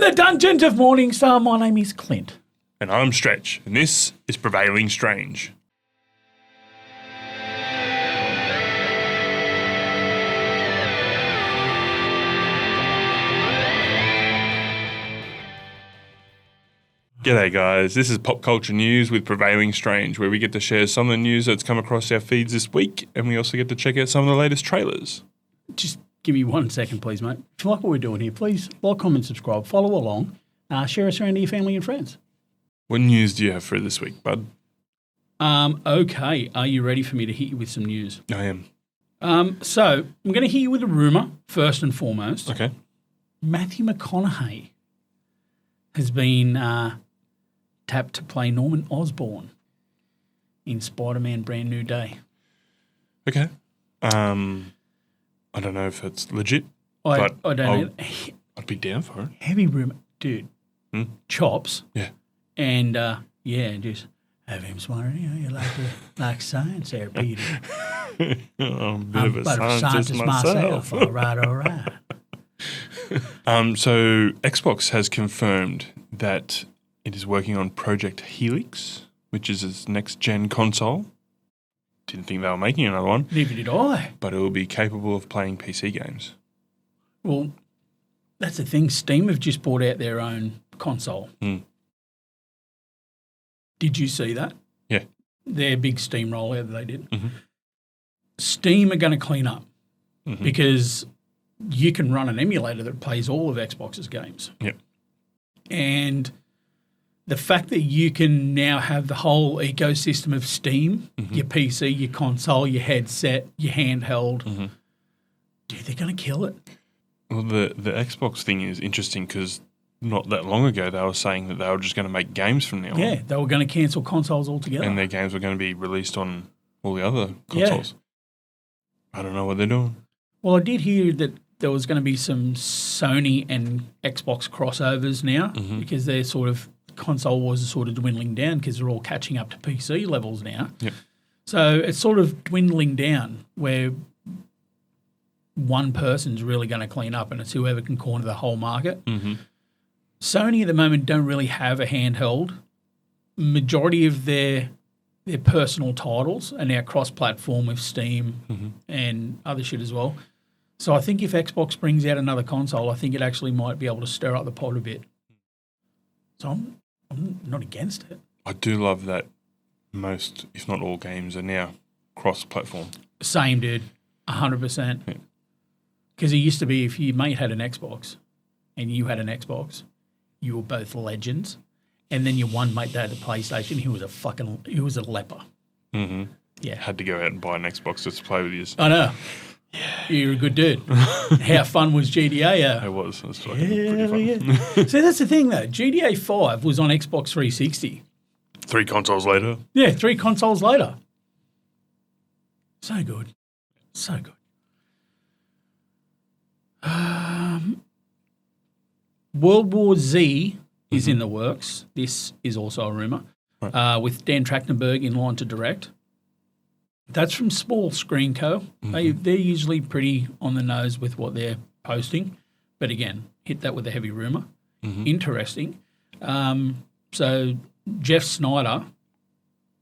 From the dungeons of Morningstar, my name is Clint. And I'm Stretch, and this is Prevailing Strange. G'day guys, this is Pop Culture News with Prevailing Strange, where we get to share some of the news that's come across our feeds this week, and we also get to check out some of the latest trailers. Just give me 1 second, please, mate. If you like what we're doing here, please like, comment, subscribe, follow along, share us around to your family and friends. What news do you have for this week, bud? Okay, are you ready for me to hit you with some news? I am. So, I'm going to hit you with a rumour, first and foremost. Okay. Matthew McConaughey has been tapped to play Norman Osborn in Spider-Man Brand New Day. Okay. I don't know if it's legit, I but don't know. I'd be down for it. Heavy rumour. Dude, chops. Yeah. And, just have him smiling. You like science there, Peter. I'm a bit of a scientist myself. All right. So Xbox has confirmed that it is working on Project Helix, which is its next-gen console. Didn't think they were making another one. Neither did I. But it will be capable of playing PC games. Well, that's the thing. Steam have just brought out their own console. Did you see that? Yeah. Their big Steam rollout that they did. Mm-hmm. Steam are going to clean up because you can run an emulator that plays all of Xbox's games. Yep. And the fact that you can now have the whole ecosystem of Steam, your PC, your console, your headset, your handheld, dude, they're going to kill it. Well, the Xbox thing is interesting because not that long ago they were saying that they were just going to make games from now on. Yeah, they were going to cancel consoles altogether. And their games were going to be released on all the other consoles. I don't know what they're doing. Well, I did hear that there was going to be some Sony and Xbox crossovers now because their sort of console wars are sort of dwindling down because they're all catching up to PC levels now. Yep. So it's sort of dwindling down where one person's really going to clean up and it's whoever can corner the whole market. Sony at the moment don't really have a handheld. Majority of their personal titles are now cross-platform with Steam and other shit as well. So I think if Xbox brings out another console, I think it actually might be able to stir up the pot a bit. So I'm not against it. I do love that most, if not all, games are now cross-platform. Same, dude. 100%. Because it used to be if your mate had an Xbox and you had an Xbox, you were both legends. And then your one mate that had a PlayStation, he was a leper. Yeah. Had to go out and buy an Xbox just to play with you. I know. Yeah. You're a good dude. How fun was GTA? It was. It was fucking pretty fun. Yeah. So that's the thing, though. GTA 5 was on Xbox 360. 3 consoles later. Yeah, 3 consoles later. So good. So good. World War Z is in the works. This is also a rumour. Right. With Dan Trachtenberg in line to direct. That's from Small Screen Co. They're usually pretty on the nose with what they're posting. But again, hit that with a heavy rumour. Interesting. So Jeff Snyder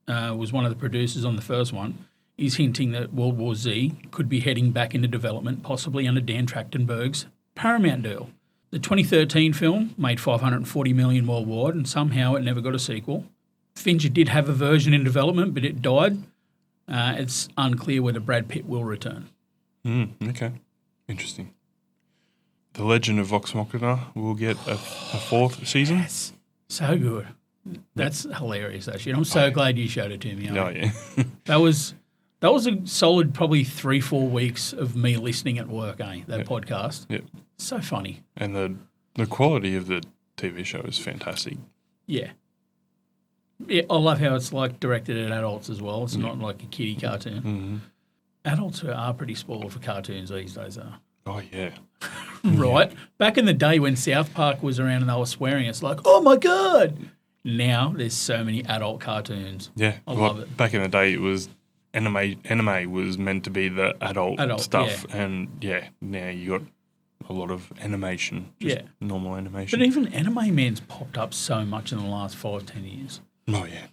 was one of the producers on the first one. He's hinting that World War Z could be heading back into development, possibly under Dan Trachtenberg's Paramount deal. The 2013 film made $540 million worldwide, and somehow it never got a sequel. Fincher did have a version in development, but it died. It's unclear whether Brad Pitt will return. Okay. Interesting. The Legend of Vox Machina will get a 4th season. Yes. So good. That's hilarious, actually. I'm so glad you showed it to me. Oh, yeah. That was a solid probably 3-4 weeks of me listening at work, that podcast. Yep. So funny. And the quality of the TV show is fantastic. Yeah. Yeah, I love how it's like directed at adults as well. It's not like a kiddie cartoon. Adults are pretty spoiled for cartoons these days, though. Oh, yeah. Right? Back in the day when South Park was around and they were swearing, it's like, oh, my God. Now there's so many adult cartoons. Yeah. I love it. Back in the day, it was anime was meant to be the adult stuff. Yeah. And, yeah, now you got a lot of animation, just normal animation. But even Anime Man's popped up so much in the last 5-10 years. Oh yeah,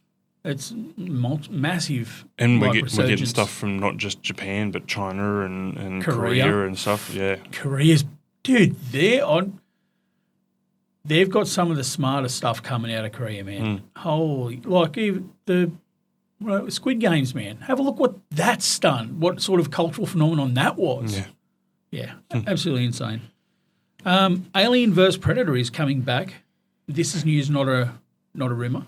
It's massive. and we're getting resurgence. stuff from not just Japan but China and Korea. Korea and stuff. Yeah, Korea's, dude, they've got some of the smartest stuff coming out of Korea, man. Holy, like even the Squid Games, man. Have a look what that's done. What sort of cultural phenomenon that was. Yeah, absolutely insane. Alien vs Predator is coming back. This is news, not a rumor.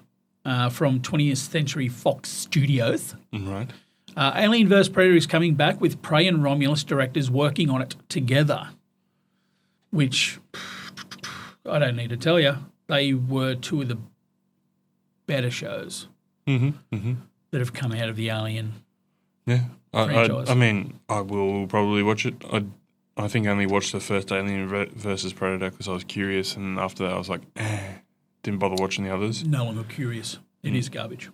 From 20th Century Fox Studios. right. Alien vs Predator is coming back with Prey and Romulus directors working on it together, which I don't need to tell you, they were two of the better shows that have come out of the Alien. Yeah, franchise. I mean, I will probably watch it. I think I only watched the first Alien versus Predator because I was curious, and after that I was like, didn't bother watching the others. No one got curious. It is garbage.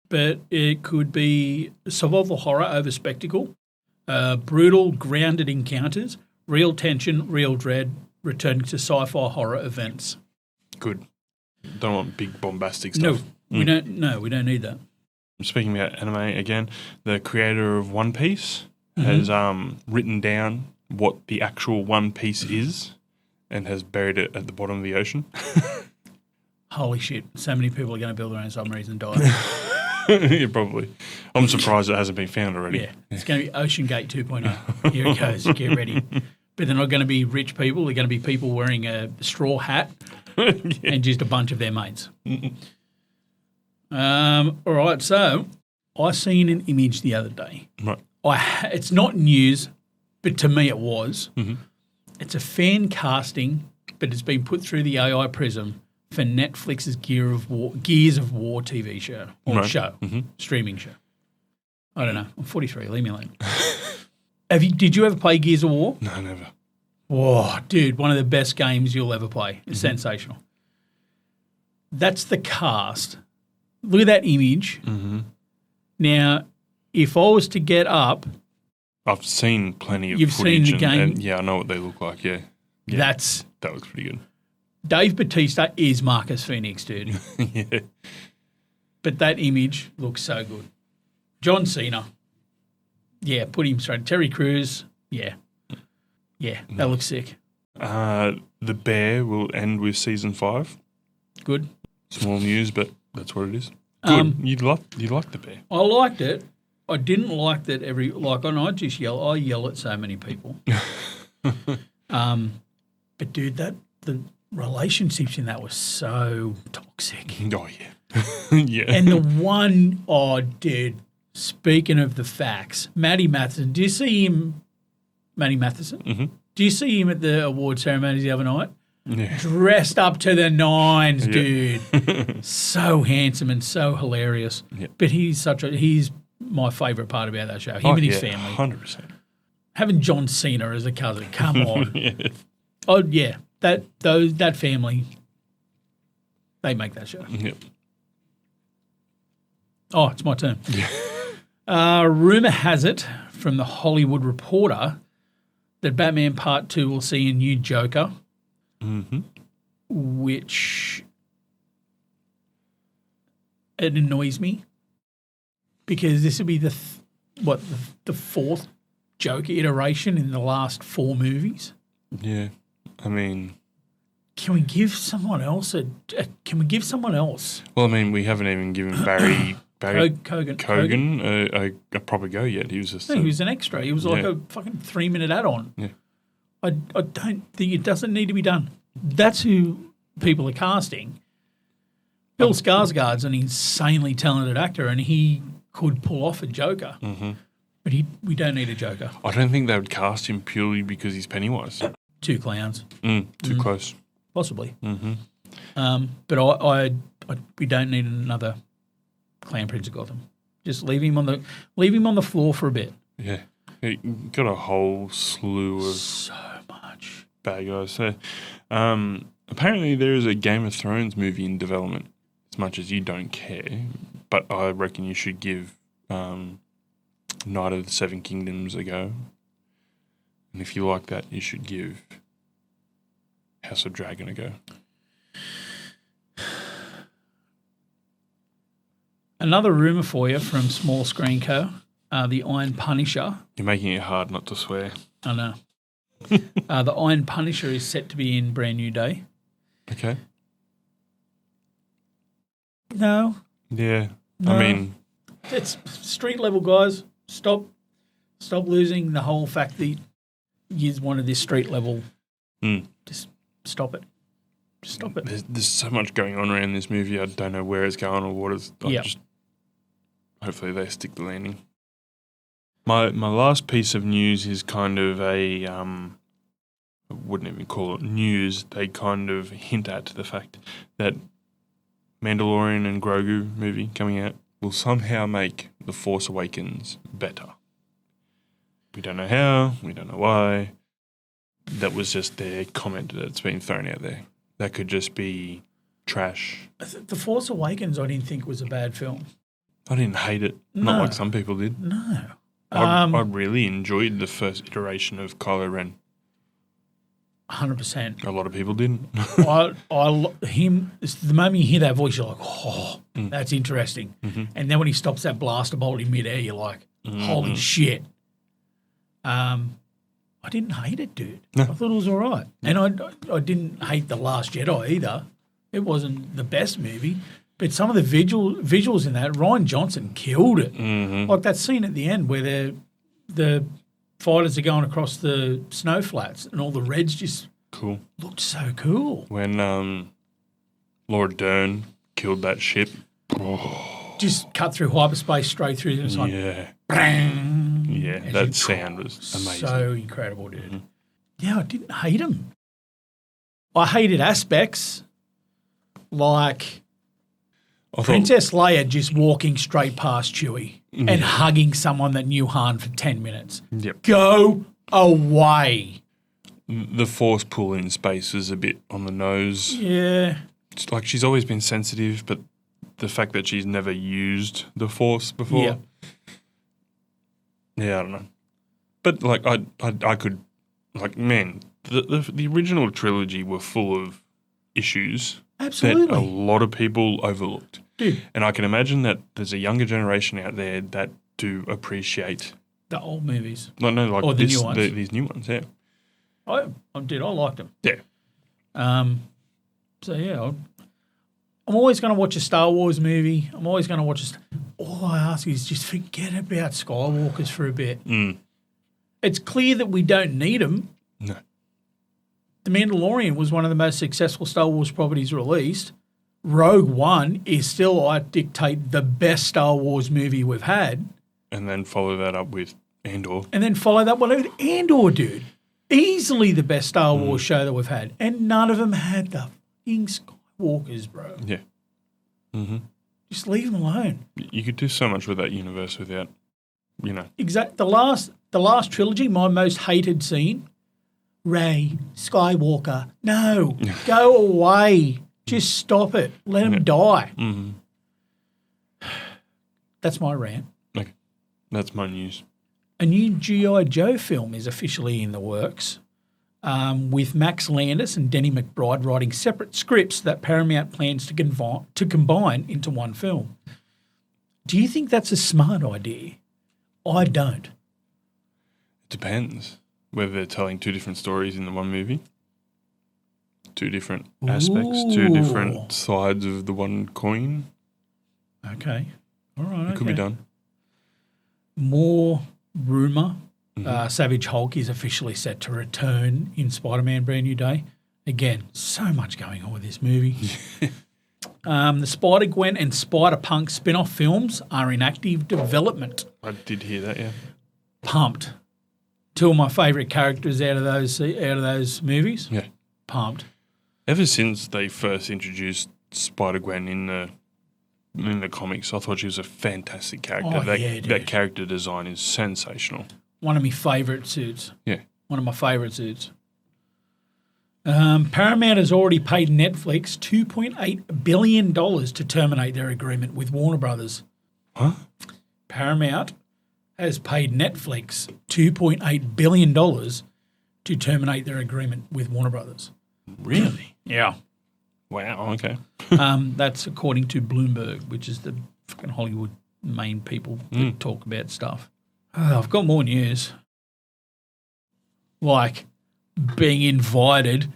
But it could be survival horror over spectacle, brutal, grounded encounters, real tension, real dread, returning to sci-fi horror events. Good. Don't want big bombastic No, stuff. we don't. No, we don't need that. Speaking about anime again, the creator of One Piece has written down what the actual One Piece is and has buried it at the bottom of the ocean. Holy shit! So many people are going to build their own submarines and die. Yeah, probably. I'm surprised it hasn't been found already. Yeah, it's going to be Ocean Gate 2.0. Here it goes. Get ready. But they're not going to be rich people. They're going to be people wearing a straw hat and just a bunch of their mates. All right, so I seen an image the other day. Right. It's not news, but to me it was. It's a fan casting, but it's been put through the AI prism for Netflix's Gears of War TV show or streaming show. I don't know. I'm 43. Leave me alone. Did you ever play Gears of War? No, never. Whoa, dude, one of the best games you'll ever play. It's sensational. That's the cast. Look at that image. Now, if I was to get up, I've seen plenty of You've footage seen the game? and yeah, I know what they look like. Yeah. that's That looks pretty good. Dave Bautista is Marcus Phoenix, dude. Yeah. But that image looks so good. John Cena. Yeah, put him straight. Terry Crews. Yeah. Yeah, that looks sick. The Bear will end with season 5. Good. Small news, but that's what it is. Good. You'd like The Bear. I liked it. I didn't like that and I just yell. I yell at so many people. But dude, the relationships in that was so toxic. Oh, yeah. Yeah. And the one, dude, speaking of the facts, Matty Matheson, do you see him, Matty Matheson? Do you see him at the award ceremonies the other night? Yeah. Dressed up to the nines, dude. So handsome and so hilarious. Yeah. But he's my favourite part about that show. Him and his family. 100%. Having John Cena as a cousin, come on. Yeah. Oh yeah, that family, they make that show. Yep. Oh, it's my turn. Rumor has it from the Hollywood Reporter that Batman Part 2 will see a new Joker, which it annoys me because this will be the fourth Joker iteration in the last 4 movies. Yeah. I mean, Can we give someone else well, I mean, we haven't even given Barry Kogan. a proper go yet. He was just No, he was an extra. He was like a fucking 3-minute add-on. Yeah. I don't think it doesn't need to be done. That's who people are casting. Bill Skarsgård's an insanely talented actor, and he could pull off a Joker. But we don't need a Joker. I don't think they would cast him purely because he's Pennywise. 2 clowns, Too close. possibly. But we don't need another Clown Prince of Gotham. Just leave him on the floor for a bit. Yeah. He got a whole slew of So much. bad guys. So, apparently there is a Game of Thrones movie in development, as much as you don't care. But I reckon you should give Night of the Seven Kingdoms a go. And if you like that, you should give House of Dragon a go. Another rumour for you from Small Screen Co. The Iron Punisher. You're making it hard not to swear. I know. The Iron Punisher is set to be in Brand New Day. Okay. No. Yeah. No. I mean, It's street level, guys. Stop losing the whole fact that you wanted this street level. Just stop it. Just stop it. there's so much going on around this movie. I don't know where it's going or what it's. Hopefully they stick the landing. My last piece of news is kind of a I wouldn't even call it news. They kind of hint at the fact that Mandalorian and Grogu movie coming out will somehow make The Force Awakens better. We don't know how, we don't know why. That was just their comment that's been thrown out there. That could just be trash. The Force Awakens, I didn't think was a bad film. I didn't hate it, No. not like some people did. No. I really enjoyed the first iteration of Kylo Ren. 100%. A lot of people didn't. The moment you hear that voice, you're like, oh, that's interesting. Mm-hmm. And then when he stops that blaster bolt in midair, you're like, holy shit. I didn't hate it, dude. No. I thought it was all right. And I didn't hate The Last Jedi either. It wasn't the best movie. But some of the visuals in that, Rian Johnson killed it. Mm-hmm. Like that scene at the end where the fighters are going across the snow flats and all the reds just Cool. looked so cool. When Laura Dern killed that ship. Just cut through hyperspace straight through. And it's like, Yeah. bang. Yeah, As that you- sound was amazing. So incredible, dude. Yeah, I didn't hate him. I hated aspects like I thought, Princess Leia just walking straight past Chewie and hugging someone that knew Han for 10 minutes. yep. Go away. The force pull in space is a bit on the nose. Yeah. It's like she's always been sensitive, but the fact that she's never used the force before. Yeah, I don't know. But like I could, like, man, the original trilogy were full of issues that a Absolutely. lot of people overlooked. Dude, And I can imagine that there's a younger generation out there that do appreciate, the old movies. like Or the new ones. these new ones. Yeah, I liked them. yeah. So, yeah, I'm always going to watch a Star Wars movie. I'm always going to watch all I ask is just forget about Skywalkers for a bit. It's clear that we don't need them. No, The Mandalorian was one of the most successful Star Wars properties released. Rogue One is still, I dictate, the best Star Wars movie we've had. and then follow that up with Andor. And then follow that one with Andor, dude. Easily the best Star Wars show that we've had. And none of them had the fucking Skywalkers, bro. Yeah, Just leave them alone. you could do so much with that universe without, Exact. The last trilogy, my most hated scene, Rey Skywalker. No, go away. Just stop it. Let him die. That's my rant. Okay, that's my news. A new G.I. Joe film is officially in the works, with Max Landis and Denny McBride writing separate scripts that Paramount plans to combine into one film. Do you think that's a smart idea? I don't. It depends whether they're telling two different stories in the one movie, two different aspects, two Ooh. different sides of the one coin. Okay. All right. It could be done. More rumour. Savage Hulk is officially set to return in Spider-Man Brand New Day. Again, so much going on with this movie. The Spider-Gwen and Spider-Punk spin-off films are in active development. I did hear that, yeah. Pumped. Two of my favourite characters out of those movies. Yeah. Pumped. Ever since they first introduced Spider-Gwen in the comics, I thought she was a fantastic character. Oh, yeah, dude. That character design is sensational. One of my favourite suits. Yeah. One of my favourite suits. Paramount has already paid Netflix $2.8 billion to terminate their agreement with Warner Brothers. Huh? Paramount has paid Netflix $2.8 billion to terminate their agreement with Warner Brothers. Really? Yeah. Wow. Okay. That's according to Bloomberg, which is the fucking Hollywood main people that talk about stuff. I've got more news. Like being invited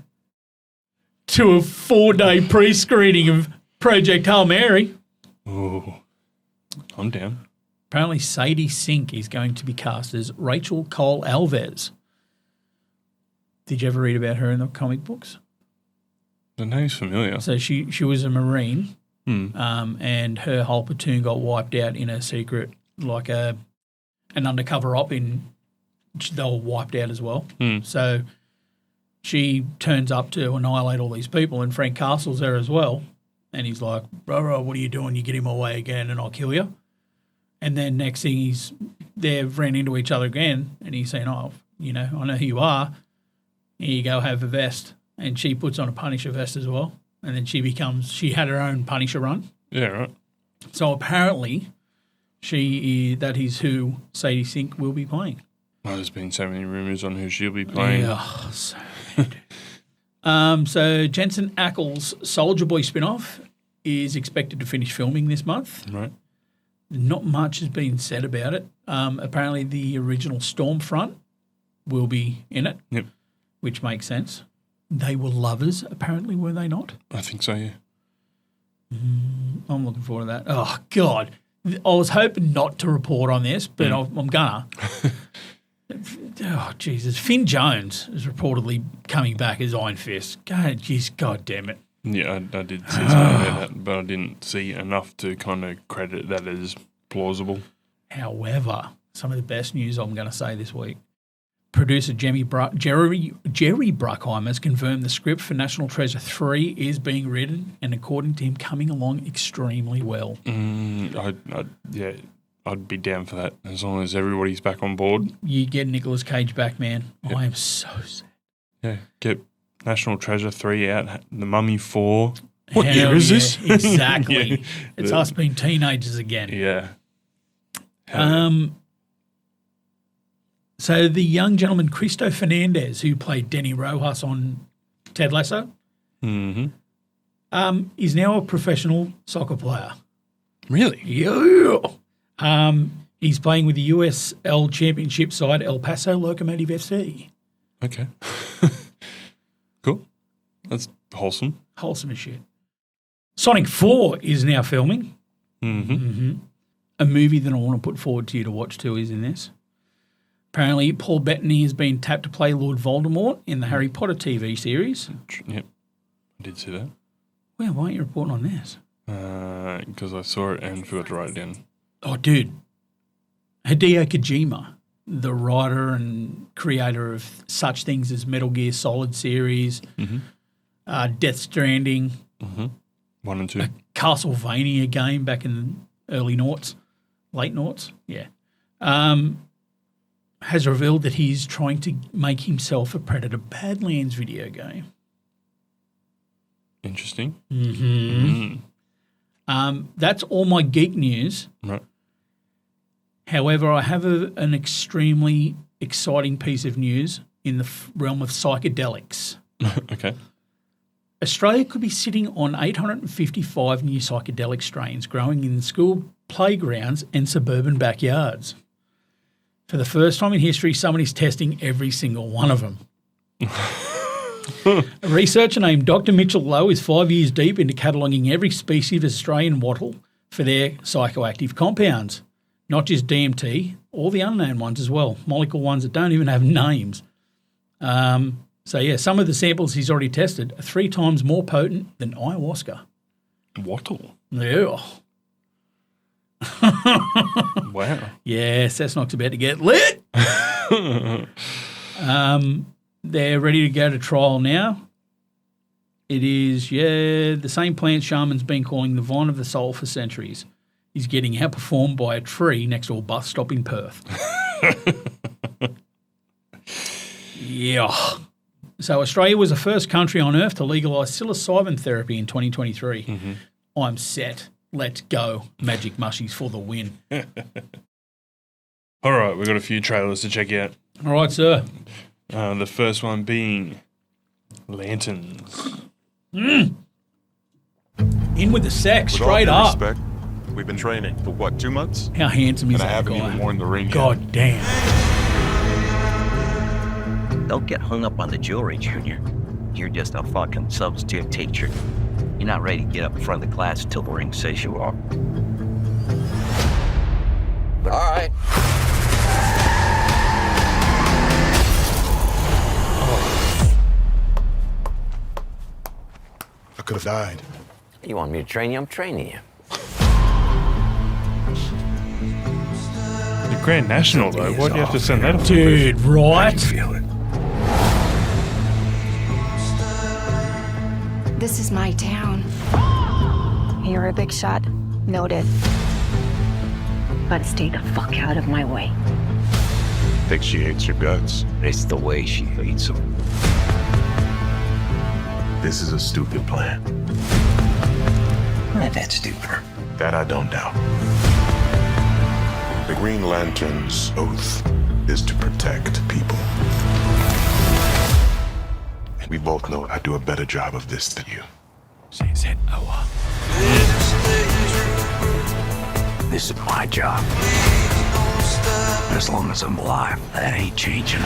to a 4-day pre-screening of Project Hail Mary. Oh, I'm down. Apparently Sadie Sink is going to be cast as Rachel Cole Alves. Did you ever read about her in the comic books? The name's familiar. So she was a Marine, and her whole platoon got wiped out in a secret, like an undercover op. They were wiped out as well. So she turns up to annihilate all these people, and Frank Castle's there as well. And he's like, bro, what are you doing? You get in my way again and I'll kill you. And then next thing they've ran into each other again, and he's saying, oh, I know who you are. Here you go, have a vest. And she puts on a Punisher vest as well. And then she had her own Punisher run. Yeah, right. So apparently that is who Sadie Sink will be playing. Oh, there's been so many rumours on who she'll be playing. Yeah, so so Jensen Ackles' Soldier Boy spin-off is expected to finish filming this month. Right. Not much has been said about it. Apparently the original Stormfront will be in it. Yep. Which makes sense. They were lovers, apparently, were they not? I think so, yeah. I'm looking forward to that. Oh, God. I was hoping not to report on this, but I'm gonna. Oh, Jesus. Finn Jones is reportedly coming back as Iron Fist. God damn it. Yeah, I did see something about that, but I didn't see enough to kind of credit that as plausible. However, some of the best news I'm going to say this week. Producer Jerry Bruckheimer has confirmed the script for National Treasure 3 is being written and, according to him, coming along extremely well. I'd be down for that as long as everybody's back on board. You get Nicolas Cage back, man. Yep. I am so sad. Yeah, get National Treasure 3 out, The Mummy 4. What Hell year is yeah, this? Exactly. Yeah. It's us being teenagers again. Yeah. So the young gentleman Cristo Fernandez, who played Denny Rojas on Ted Lasso, is now a professional soccer player. Really? Yeah. He's playing with the USL Championship side El Paso Locomotive FC. Okay. Cool. That's wholesome. Wholesome as shit. Sonic 4 is now filming. A movie that I want to put forward to you to watch too is in this. Apparently, Paul Bettany has been tapped to play Lord Voldemort in the Harry Potter TV series. Yep. I did see that. Well, why aren't you reporting on this? Because I saw it and forgot to write it down. Oh, dude. Hideo Kojima, the writer and creator of such things as Metal Gear Solid series, Death Stranding, 1 and 2. a Castlevania game back in the early noughts, late noughts, yeah, has revealed that he's trying to make himself a Predator Badlands video game. Interesting. That's all my geek news. Right. However, I have an extremely exciting piece of news in the realm of psychedelics. Okay. Australia could be sitting on 855 new psychedelic strains growing in school playgrounds and suburban backyards. For the first time in history, somebody's testing every single one of them. A researcher named Dr. Mitchell Lowe is 5 years deep into cataloguing every species of Australian wattle for their psychoactive compounds. Not just DMT, all the unknown ones as well, molecule ones that don't even have names. Some of the samples he's already tested are 3 times more potent than ayahuasca. Wattle? Yeah. Wow. Yes, Cessnock's about to get lit. They're ready to go to trial now. It is, the same plant shaman's been calling the vine of the soul for centuries. He's getting outperformed by a tree next to a bus stop in Perth. Yeah. So Australia was the first country on earth to legalise psilocybin therapy in 2023. I'm set. Let's go. Magic mushies for the win. All right, we've got a few trailers to check out. All right, sir. The first one being lanterns. In with the sex, With all straight due up. respect, we've been training for what, 2 months? How handsome is And I that haven't guy? even worn the ring yet. God damn. Don't get hung up on the jewelry, Junior. You're just a fucking substitute teacher. You're not ready to get up in front of the class until the ring says you are. But all right. I could have died. You want me to train you? I'm training you. The Grand National, though. Why do you have to send that off? Dude, right? Feel it. This is my town. You're a big shot. Noted. But stay the fuck out of my way. Think she hates your guts. It's the way she hates them. This is a stupid plan. Not that stupider. That I don't doubt. The Green Lantern's oath is to protect people. And we both know I do a better job of this than you. This is my job. As long as I'm alive, that ain't changing.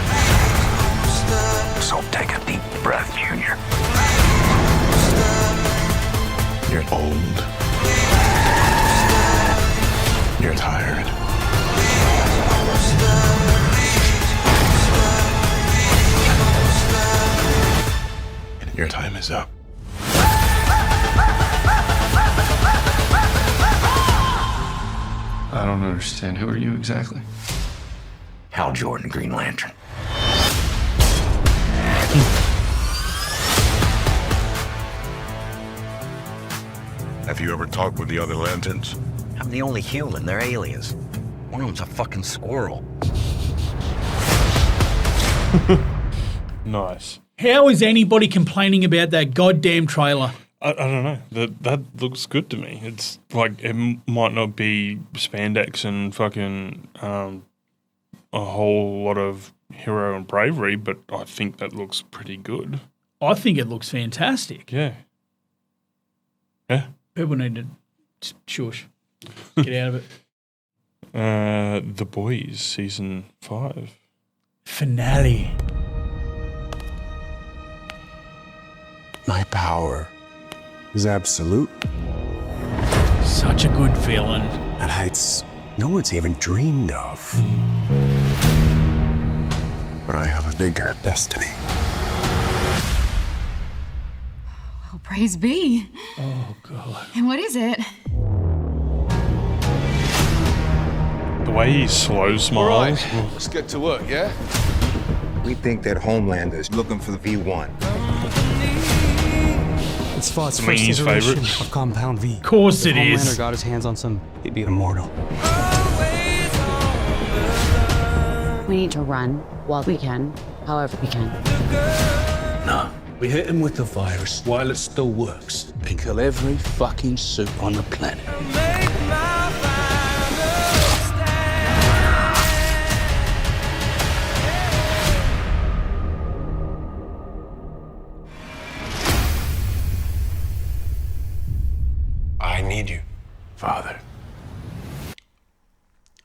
So take a deep breath, Junior. You're old. You're tired. And your time is up. I don't understand. Who are you exactly? Hal Jordan, Green Lantern. Have you ever talked with the other Lanterns? I'm the only human. They're aliens. One of them's a fucking squirrel. Nice. How is anybody complaining about that goddamn trailer? I don't know. That looks good to me. It's like it might not be spandex and fucking a whole lot of hero and bravery, but I think that looks pretty good. I think it looks fantastic. Yeah. Yeah. People need to just shush. Get out of it. The Boys season 5. Finale. My power is absolute Such a good villain. at heights no one's even dreamed of. But I have a bigger destiny. Oh, praise be. Oh, God. And what is it? The way he slow smiles. Let's get to work, yeah? We think that Homelander is looking for the V1. It's Vought's first Lean's iteration favorite. of Compound V. Of course If it is. Homelander got his hands on some, he'd be immortal. We need to run while we can, however we can. No. We hit him with the virus while it still works and kill every fucking suit on the planet. I need you. Father.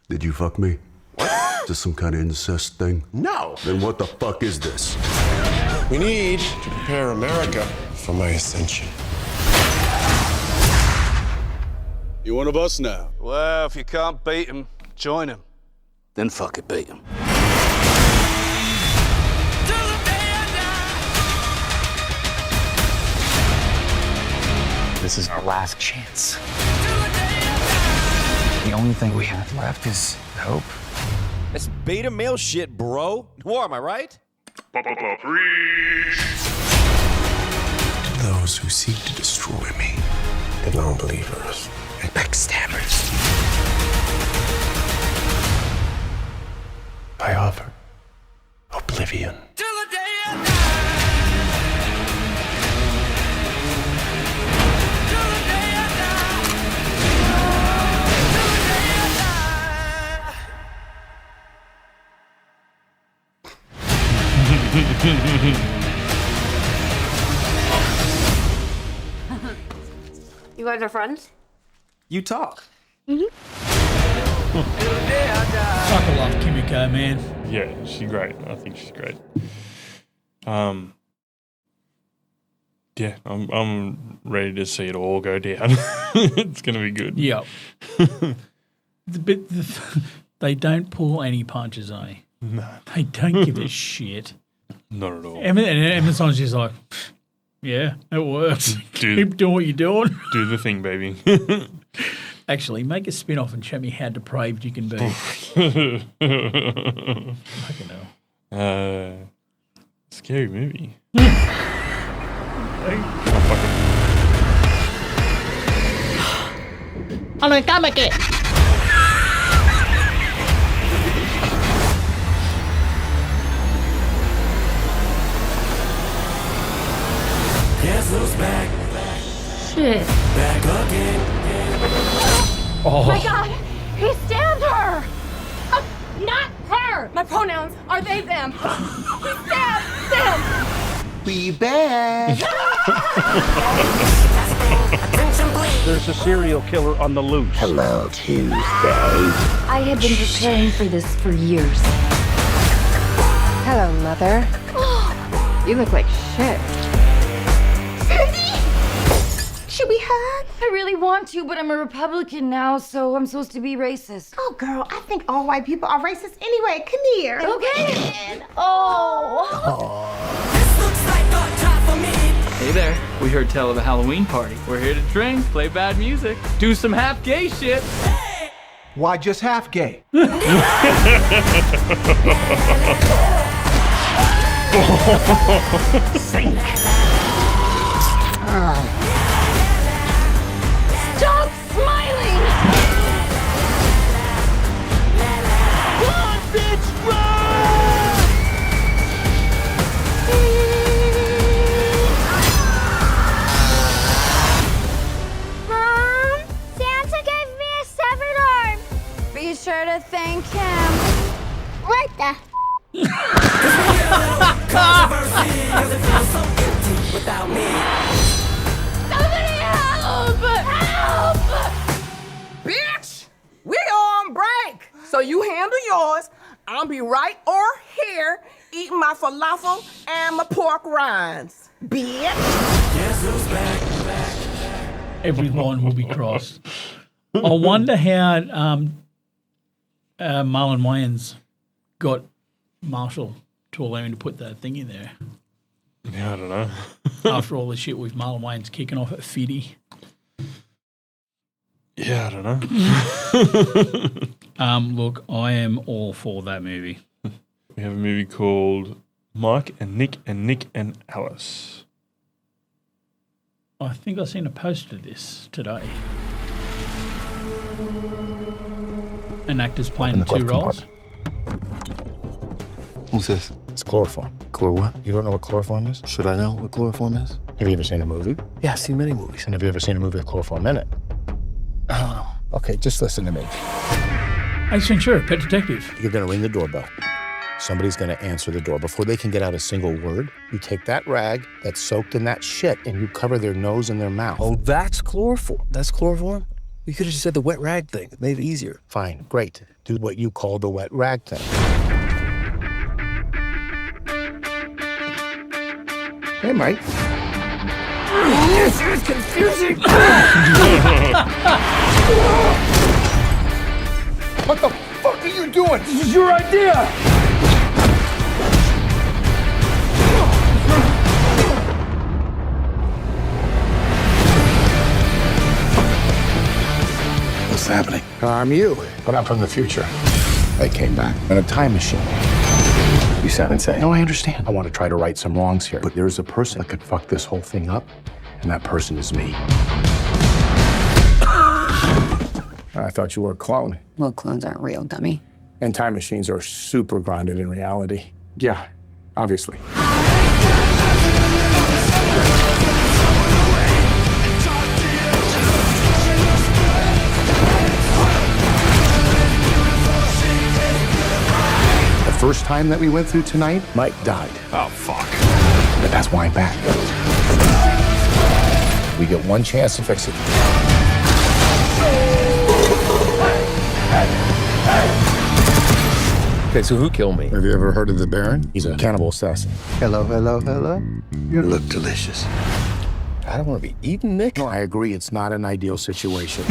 Did you fuck me? What? Is this some kind of incest thing? No! Then what the fuck is this? We need to prepare America for my ascension. You want a bus now? Well, if you can't beat him, join him. Then fucking beat him. This is our last chance. The only thing we have left is hope. That's beta male shit, bro. War, am I right? Those who seek to destroy me. The non-believers and backstabbers. I offer oblivion. You guys are friends? You talk. Fuck, I love Kimiko, man. Yeah, she's great. I think she's great. Yeah, I'm ready to see it all go down. It's gonna be good. Yeah. They don't pull any punches, eh? No. They don't give a shit. Not at all. And Amazon's just like, yeah, it works. Keep doing what you're doing. Do the thing, baby. Actually, make a spin-off and show me how depraved you can be. Fucking hell. Scary movie. Guess who's back? Shit. Back again. Oh my god! He stabbed her! Not her! My pronouns are they, them. He stabbed them! We back. There's a serial killer on the loose. Hello, Tuesday. I had been preparing for this for years. Hello, Mother. You look like shit. Should we hug? I really want to, but I'm a Republican now, so I'm supposed to be racist. Oh, girl, I think all white people are racist anyway. Come here. Okay. Oh. Hey there, we heard tell of a Halloween party. We're here to drink, play bad music, do some half gay shit. Why just half gay? Sink. Stop smiling! Run, bitch, run! Mom, Santa gave me a severed arm. Be sure to thank him. What the? Without me. Somebody help! Help! Bitch, we on break. So you handle yours. I'll be right over here eating my falafel and my pork rinds. Bitch. Guess who's back? Every line will be crossed. I wonder how Marlon Wayans got Marshall to allow him to put that thing in there. Yeah, I don't know. After all the shit with Marlon Wayans kicking off at 50. Yeah, I don't know. Look, I am all for that movie. We have a movie called Mike and Nick and Alice. I think I've seen a poster of this today. An actor's playing two roles. Who's this? It's chloroform. What? You don't know what chloroform is? Should I know what chloroform is? Have you ever seen a movie? Yeah, I've seen many movies. And have you ever seen a movie with chloroform in it? Oh. Okay, just listen to me. Ace Ventura, Pet Detective. You're gonna ring the doorbell. Somebody's gonna answer the door. Before they can get out a single word, you take that rag that's soaked in that shit and you cover their nose and their mouth. Oh, that's chloroform. That's chloroform? You could have just said the wet rag thing. It made it easier. Fine, great. Do what you call the wet rag thing. Hey, Mike. This is confusing. What the fuck are you doing? This is your idea. What's happening? I'm you, but I'm from the future. I came back in a time machine. You sound insane. No, I understand. I want to try to right some wrongs here, but there's a person that could fuck this whole thing up, and that person is me. I thought you were a clone. Well, clones aren't real, dummy. And time machines are super grounded in reality. Yeah, obviously. At first time that we went through tonight, Mike died. Oh, fuck. But that's why I'm back. We get one chance to fix it. Okay, so who killed me? Have you ever heard of the Baron? He's a cannibal assassin. Hello, hello, hello. You look delicious. I don't want to be eaten, Nick. No, I agree, it's not an ideal situation.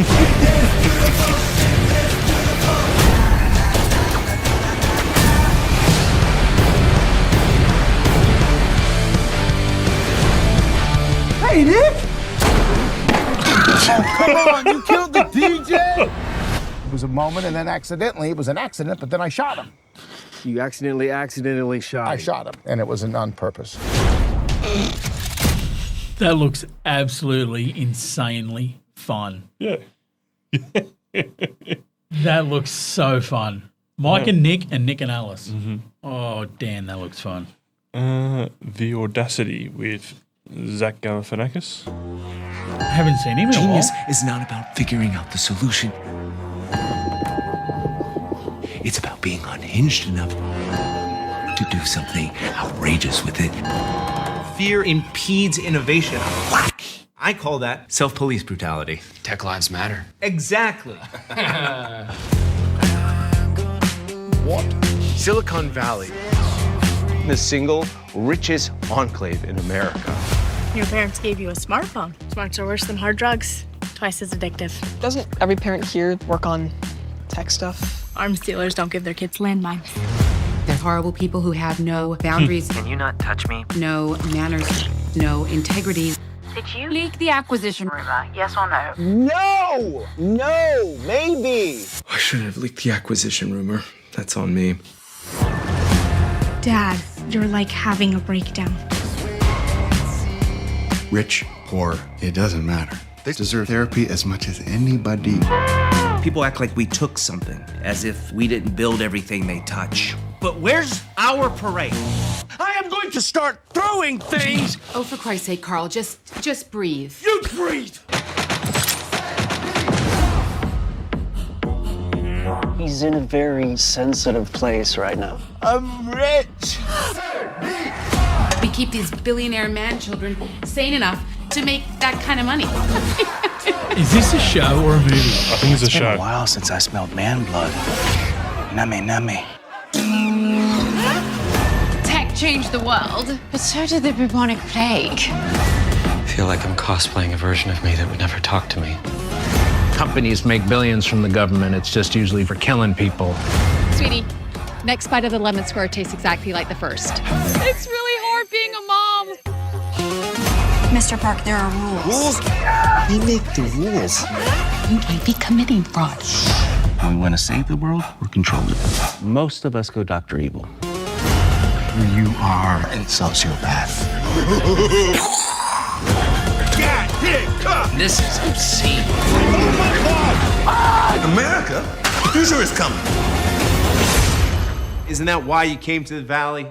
Hey, Nick! Come on, you killed the DJ! It was a moment, and then accidentally, it was an accident, but then I shot him. You accidentally shot him. I shot him, and it wasn't on purpose. That looks absolutely insanely fun. Yeah. That looks so fun. Mike and Nick and Alice. Mm-hmm. Oh, damn, that looks fun. The Audacity with Zach Galifianakis. I haven't seen him in a while. Genius is not about figuring out the solution. It's about being unhinged enough to do something outrageous with it. Fear impedes innovation. Whack! I call that self-police brutality. Tech lives matter. Exactly. What? Silicon Valley, the single richest enclave in America. Your parents gave you a smartphone. Smarts are worse than hard drugs. Twice as addictive. Doesn't every parent here work on tech stuff? Arms dealers don't give their kids landmines. They're horrible people who have no boundaries. Can you not touch me? No manners, no integrity. Did you Leak the acquisition rumor? Yes or no? No! No! Maybe! I shouldn't have leaked the acquisition rumor. That's on me. Dad, you're like having a breakdown. Rich, poor, it doesn't matter. They deserve therapy as much as anybody. People act like we took something, as if we didn't build everything they touch. But where's our parade? I am going to start throwing things! Oh, for Christ's sake, Carl, just breathe. You breathe! He's in a very sensitive place right now. I'm rich! We keep these billionaire man children sane enough to make that kind of money. Is this a show or a movie? I think it's a show. It's been a while since I smelled man blood. Nummy, nummy. Tech changed the world, but so did the bubonic plague. I feel like I'm cosplaying a version of me that would never talk to me. Companies make billions from the government. It's just usually for killing people. Sweetie, next bite of the lemon square tastes exactly like the first. It's really hard being a mom. Mr. Park, there are rules. Rules? We make the rules. You might be committing fraud. When we want to save the world, we're controlling it. Most of us go Dr. Evil. You are a sociopath. This is insane. America? The future is coming. Isn't that why you came to the Valley?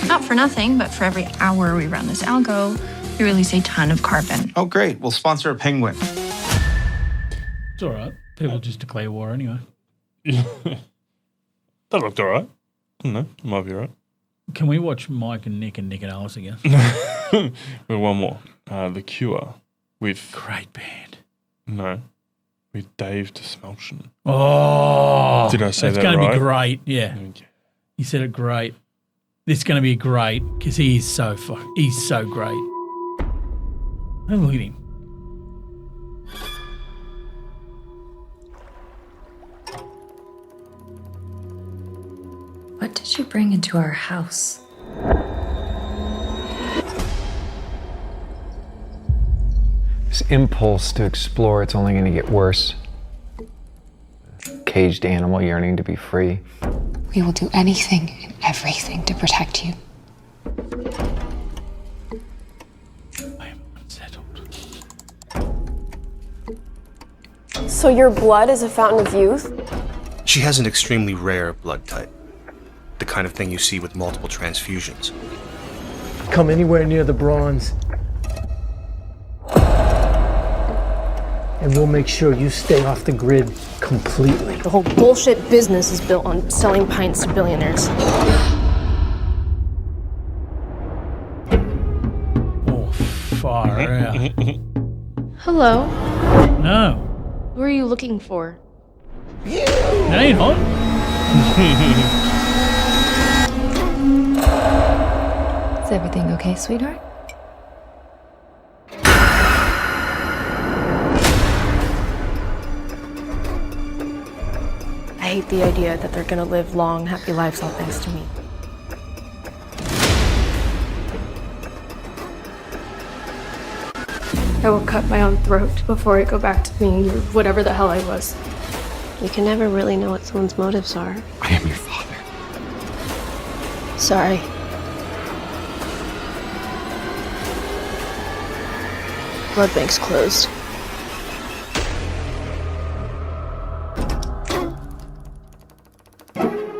Not for nothing, but for every hour we run this algo, we release a ton of carbon. Oh, great. We'll sponsor a penguin. It's all right. People just declare war anyway. That looked all right. I don't know. Might be all right. Can we watch Mike and Nick and Alice again? Well, one more. The Cure with... Great band. No. With Dave Dastmalchian. Oh! Did I say that right? It's going to be great. Yeah. Okay. You said it great. This is going to be great because he's so great. And look at him. What did you bring into our house? This impulse to explore, it's only going to get worse. Caged animal yearning to be free. We will do anything and everything to protect you. I am unsettled. So your blood is a fountain of youth? She has an extremely rare blood type. The kind of thing you see with multiple transfusions. Come anywhere near the bronze. and we'll make sure you stay off the grid completely. The whole bullshit business is built on selling pints to billionaires. Oh, far out. Hello. No. Who are you looking for? No, you're not. Is everything okay, sweetheart? I hate the idea that they're gonna live long, happy lives all thanks to me. I will cut my own throat before I go back to being whatever the hell I was. You can never really know what someone's motives are. I am your father. Sorry. Blood bank's closed.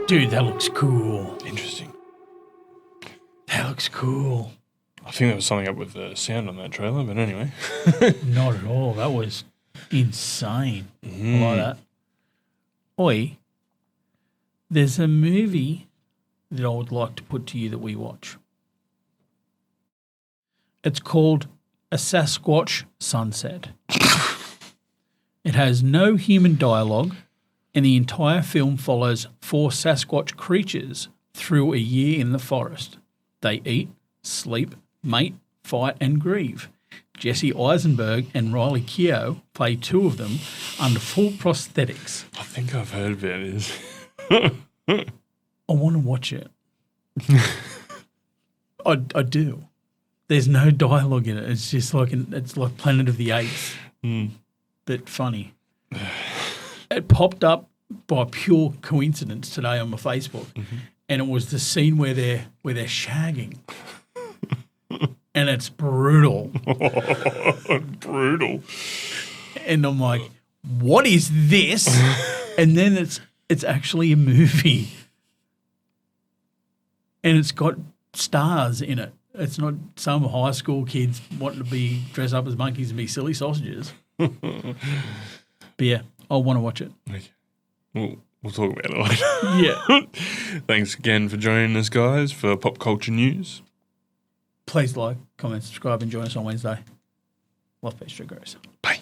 Dude, that looks cool. Interesting. That looks cool. I think there was something up with the sound on that trailer, but anyway. Not at all. That was insane. I like that. Oi, there's a movie that I would like to put to you that we watch. It's called A Sasquatch Sunset. It has no human dialogue, and the entire film follows 4 Sasquatch creatures through a year in the forest. They eat, sleep, mate, fight, and grieve. Jesse Eisenberg and Riley Keough play 2 of them under full prosthetics. I think I've heard about this. I want to watch it. I do. There's no dialogue in it. It's just like it's like Planet of the Apes, but funny. It popped up by pure coincidence today on my Facebook, and it was the scene where they're shagging. And it's brutal. Brutal. And I'm like, what is this? And then it's actually a movie. And it's got stars in it. It's not some high school kids wanting to be dress up as monkeys and be silly sausages. But yeah, I want to watch it. Okay. We'll talk about it later. Yeah. Thanks again for joining us, guys, for Pop Culture News. Please like, comment, subscribe, and join us on Wednesday. Love, peace, Drew Gross. Bye.